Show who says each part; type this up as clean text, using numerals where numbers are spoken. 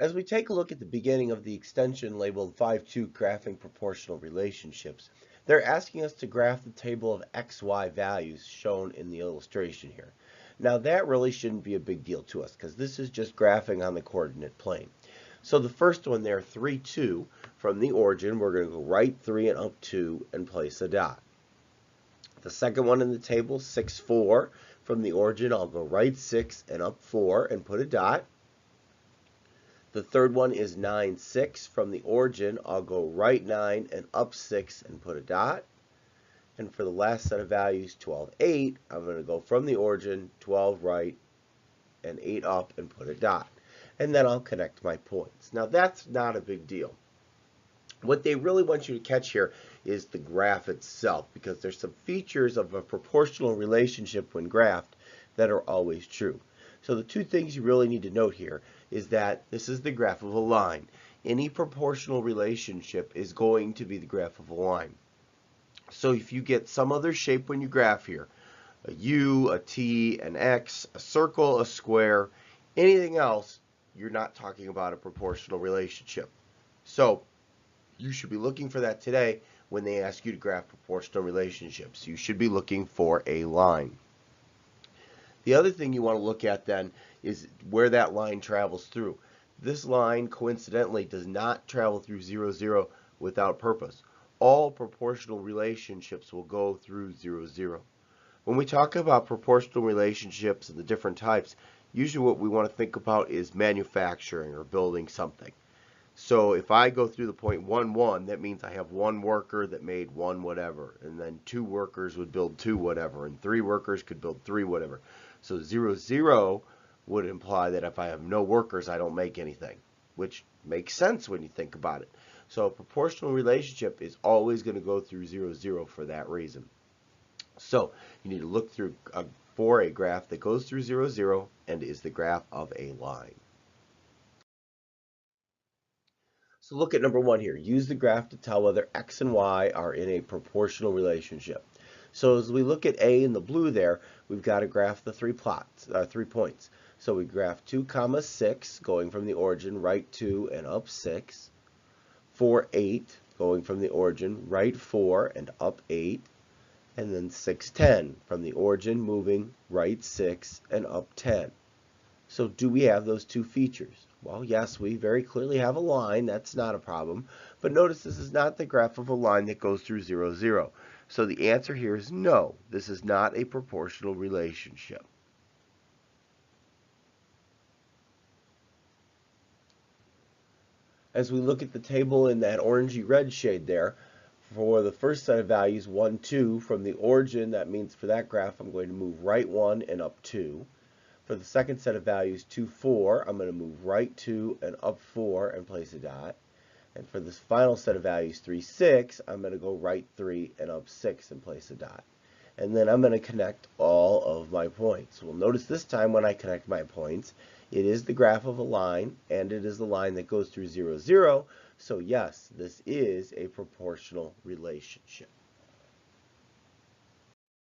Speaker 1: As we take a look at the beginning of the extension labeled 5.2 Graphing Proportional Relationships, they're asking us to graph the table of XY values shown in the illustration here. Now that really shouldn't be a big deal to us because this is just graphing on the coordinate plane. So the first one there, 3, 2, from the origin, we're going to go right 3 and up 2 and place a dot. The second one in the table, 6, 4, from the origin, I'll go right 6 and up 4 and put a dot. The third one is 9, 6. From the origin, I'll go right 9 and up 6 and put a dot. And for the last set of values, 12, 8, I'm going to go from the origin, 12 right and 8 up and put a dot. And then I'll connect my points. Now that's not a big deal. What they really want you to catch here is the graph itself, because there's some features of a proportional relationship when graphed that are always true. So the two things you really need to note here is that this is the graph of a line. Any proportional relationship is going to be the graph of a line. So if you get some other shape when you graph here, a U, a T, an X, a circle, a square, anything else, you're not talking about a proportional relationship. So you should be looking for that today when they ask you to graph proportional relationships. You should be looking for a line. The other thing you want to look at then is where that line travels through. This line coincidentally does not travel through 0, 0 without purpose. All proportional relationships will go through 0, 0. When we talk about proportional relationships and the different types, usually what we want to think about is manufacturing or building something. So if I go through the point 1, 1, that means I have one worker that made 1 whatever, and then 2 workers would build 2 whatever, and 3 workers could build 3 whatever. So 0, 0 would imply that if I have no workers, I don't make anything, which makes sense when you think about it. So a proportional relationship is always going to go through 0, 0 for that reason. So you need to look through for a graph that goes through 0, 0 and is the graph of a line. So look at number 1 here. Use the graph to tell whether x and y are in a proportional relationship. So as we look at A in the blue there, we've got to graph the 3 points. So we graph 2, 6, going from the origin, right 2 and up 6. 4, 8, going from the origin, right 4 and up 8. And then 6, 10, from the origin, moving right 6 and up 10. So do we have those two features? Well, yes, we very clearly have a line. That's not a problem. But notice this is not the graph of a line that goes through 0, 0. So the answer here is no. This is not a proportional relationship. As we look at the table in that orangey red shade there, for the first set of values, 1, 2, from the origin, that means for that graph I'm going to move right 1 and up 2. For the second set of values, 2, 4, I'm going to move right 2 and up 4 and place a dot. And for this final set of values, 3, 6, I'm going to go right 3 and up 6 and place a dot. And then I'm going to connect all of my points. Well, notice this time when I connect my points, it is the graph of a line, and it is the line that goes through 0, 0. So yes, this is a proportional relationship.